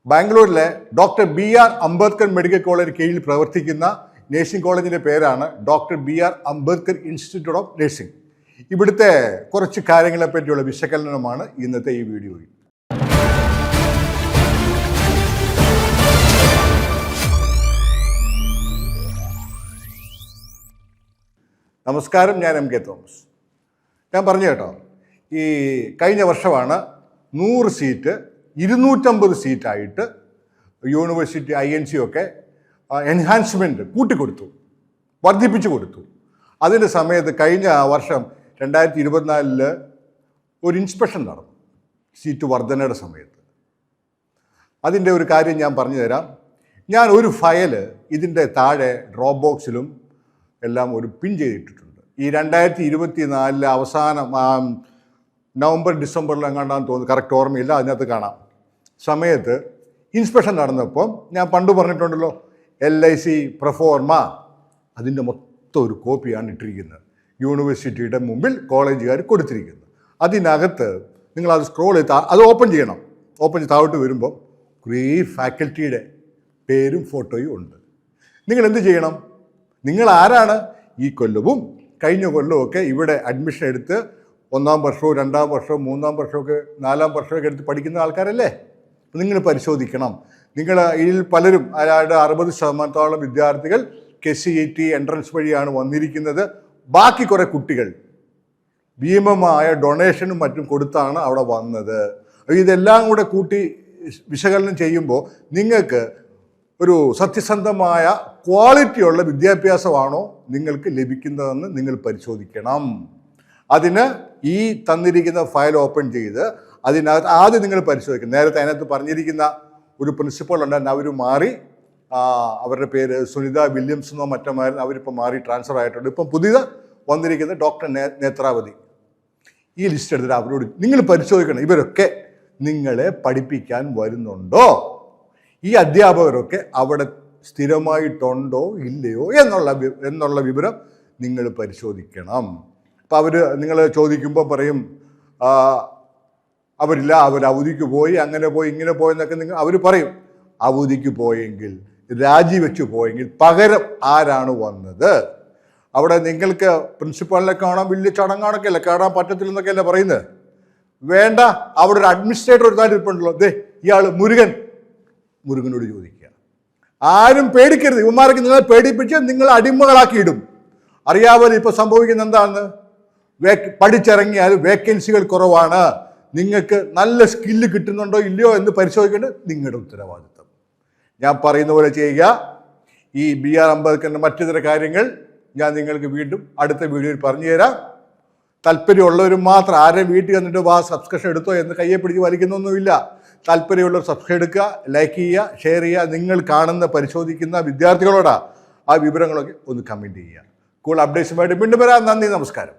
ബാംഗ്ലൂരിലെ doctor BR Ambedkar medical college കീഴിൽ പ്രവർത്തിക്കുന്ന നഴ്സിംഗ് കോളേജിൻ്റെ പേരാണ് doctor BR Ambedkar institute of nursing. ഇവിടുത്തെ കുറച്ച് കാര്യങ്ങളെ പറ്റിയുള്ള വിശകലനമാണ് ഇന്നത്തെ ഈ വീഡിയോയിൽ. നമസ്കാരം, ഞാൻ MK തോമസ്. ഞാൻ പറഞ്ഞു കേട്ടോ, ഈ കഴിഞ്ഞ വർഷമാണ് 100 സീറ്റ് 250 സീറ്റായിട്ട് യൂണിവേഴ്സിറ്റി INC ഒക്കെ എൻഹാൻസ്മെൻറ്റ് കൂട്ടിക്കൊടുത്തു, വർദ്ധിപ്പിച്ചു കൊടുത്തു. അതിൻ്റെ സമയത്ത് കഴിഞ്ഞ വർഷം 2024 ഒരു ഇൻസ്പെക്ഷൻ നടന്നു സീറ്റ് വർധനയുടെ സമയത്ത്. അതിൻ്റെ ഒരു കാര്യം ഞാൻ പറഞ്ഞു തരാം. ഞാൻ ഒരു ഫയല് ഇതിൻ്റെ താഴെ ഡ്രോപ്പ് ബോക്സിലും എല്ലാം ഒരു പിൻ ചെയ്തിട്ടിട്ടുണ്ട്. ഈ 2024 അവസാനം നവംബർ ഡിസംബറിൽ എങ്ങാണ്ടാന്ന് തോന്നുന്നു, കറക്റ്റ് ഓർമ്മയില്ല, അതിനകത്ത് കാണാം. സമയത്ത് ഇൻസ്പെക്ഷൻ നടന്നപ്പം ഞാൻ പണ്ട് പറഞ്ഞിട്ടുണ്ടല്ലോ, LIC പ്രൊഫോർമ, അതിൻ്റെ മൊത്തം ഒരു കോപ്പിയാണ് ഇട്ടിരിക്കുന്നത്. യൂണിവേഴ്സിറ്റിയുടെ മുമ്പിൽ കോളേജുകാർ കൊടുത്തിരിക്കുന്നത്. അതിനകത്ത് നിങ്ങളത് സ്ക്രോൾ ചെയ്ത് അത് ഓപ്പൺ ചെയ്യണം. ഓപ്പൺ ചെയ്ത് താഴോട്ട് വരുമ്പോൾ കുറേ ഫാക്കൽറ്റിയുടെ പേരും ഫോട്ടോയും ഉണ്ട്. നിങ്ങൾ എന്ത് ചെയ്യണം? നിങ്ങൾ ആരാണ്? ഈ കൊല്ലവും കഴിഞ്ഞ കൊല്ലവും ഒക്കെ ഇവിടെ അഡ്മിഷൻ എടുത്ത് 1ാം വർഷവും 2ാം വർഷവും 3ാം വർഷമൊക്കെ 4ാം വർഷമൊക്കെ എടുത്ത് പഠിക്കുന്ന ആൾക്കാരല്ലേ? നിങ്ങൾ പരിശോധിക്കണം. നിങ്ങൾ ഇതിൽ പലരും, അതായത് 60% വിദ്യാർത്ഥികൾ KCET എൻട്രൻസ് വഴിയാണ് വന്നിരിക്കുന്നത്. ബാക്കി കുറേ കുട്ടികൾ ഭീമമായ ഡൊണേഷനും മറ്റും കൊടുത്താണ് അവിടെ വന്നത്. ഇതെല്ലാം കൂടെ കൂട്ടി വിശകലനം ചെയ്യുമ്പോൾ നിങ്ങൾക്ക് ഒരു സത്യസന്ധമായ ക്വാളിറ്റിയുള്ള വിദ്യാഭ്യാസമാണോ നിങ്ങൾക്ക് ലഭിക്കുന്നതെന്ന് നിങ്ങൾ പരിശോധിക്കണം. അതിന് ഈ തന്നിരിക്കുന്ന ഫയൽ ഓപ്പൺ ചെയ്ത് അതിനകത്ത് ആദ്യം നിങ്ങൾ പരിശോധിക്കണം. നേരത്തെ അതിനകത്ത് പറഞ്ഞിരിക്കുന്ന ഒരു പ്രിൻസിപ്പൾ ഉണ്ടായിരുന്നു, അവർ മാറി, അവരുടെ പേര് സുനിത വില്യംസ് എന്നോ മറ്റമായിരുന്നു, അവരിപ്പോൾ മാറി ട്രാൻസ്ഫർ ആയിട്ടുണ്ട്. ഇപ്പം പുതിയത് വന്നിരിക്കുന്ന ഡോക്ടർ നേത്രാവതി. ഈ ലിസ്റ്റ് എടുത്തിട്ട് അവരോട് നിങ്ങൾ പരിശോധിക്കണം, ഇവരൊക്കെ നിങ്ങളെ പഠിപ്പിക്കാൻ വരുന്നുണ്ടോ, ഈ അധ്യാപകരൊക്കെ അവിടെ സ്ഥിരമായിട്ടുണ്ടോ ഇല്ലയോ എന്നുള്ള വിവരം നിങ്ങൾ പരിശോധിക്കണം. അപ്പോൾ നിങ്ങൾ ചോദിക്കുമ്പോൾ പറയും അവരില്ല, അവർ അവധിക്ക് പോയി, അങ്ങനെ പോയി, ഇങ്ങനെ പോയെന്നൊക്കെ അവർ പറയും. അവധിക്ക് പോയെങ്കിൽ, രാജിവെച്ച് പോയെങ്കിൽ പകരം ആരാണ് വന്നത്? അവിടെ നിങ്ങൾക്ക് പ്രിൻസിപ്പാളിനെ കാണാൻ വലിയ ചടങ്ങാണൊക്കെ അല്ലേ, കാണാൻ പറ്റത്തില്ലെന്നൊക്കെ അല്ലേ പറയുന്നത്? വേണ്ട, അവിടെ ഒരു അഡ്മിനിസ്ട്രേറ്റർ ഒരു താല്പര്യമുണ്ടല്ലോ, ഇയാൾ മുരുകനോട് ചോദിക്കുക. ആരും പേടിക്കരുത്. ഇവന്മാർക്ക് നിങ്ങളെ പേടിപ്പിച്ച് നിങ്ങൾ അടിമകളാക്കിയിടും. അറിയാമല്ലോ ഇപ്പോൾ സംഭവിക്കുന്ന എന്താണെന്ന്? പഠിച്ചിറങ്ങിയാൽ വേക്കൻസികൾ കുറവാണ്. നിങ്ങൾക്ക് നല്ല സ്കില്ല് കിട്ടുന്നുണ്ടോ ഇല്ലയോ എന്ന് പരിശോധിക്കേണ്ടത് നിങ്ങളുടെ ഉത്തരവാദിത്വം. ഞാൻ പറയുന്ന പോലെ ചെയ്യുക. ഈ BR അംബേദ്കറിൻ്റെ മറ്റു ചില കാര്യങ്ങൾ ഞാൻ നിങ്ങൾക്ക് വീണ്ടും അടുത്ത വീഡിയോയിൽ പറഞ്ഞു തരാം. താല്പര്യമുള്ളവരും മാത്രം, ആരെയും വീട്ടിൽ വന്നിട്ട് സബ്സ്ക്രിപ്ഷൻ എടുത്തോ എന്ന് കയ്യെ പിടിച്ച് വലിക്കുന്നൊന്നുമില്ല. താല്പര്യമുള്ളവർ സബ്സ്ക്രൈബ് എടുക്കുക, ലൈക്ക് ചെയ്യുക, ഷെയർ ചെയ്യുക. നിങ്ങൾ കാണുന്ന പരിശോധിക്കുന്ന വിദ്യാർത്ഥികളോടാ ആ വിവരങ്ങളൊക്കെ ഒന്ന് കമൻറ്റ് ചെയ്യുക. കൂടുതൽ അപ്ഡേറ്റ്സുമായിട്ട് വീണ്ടും വരാം. നന്ദി, നമസ്കാരം.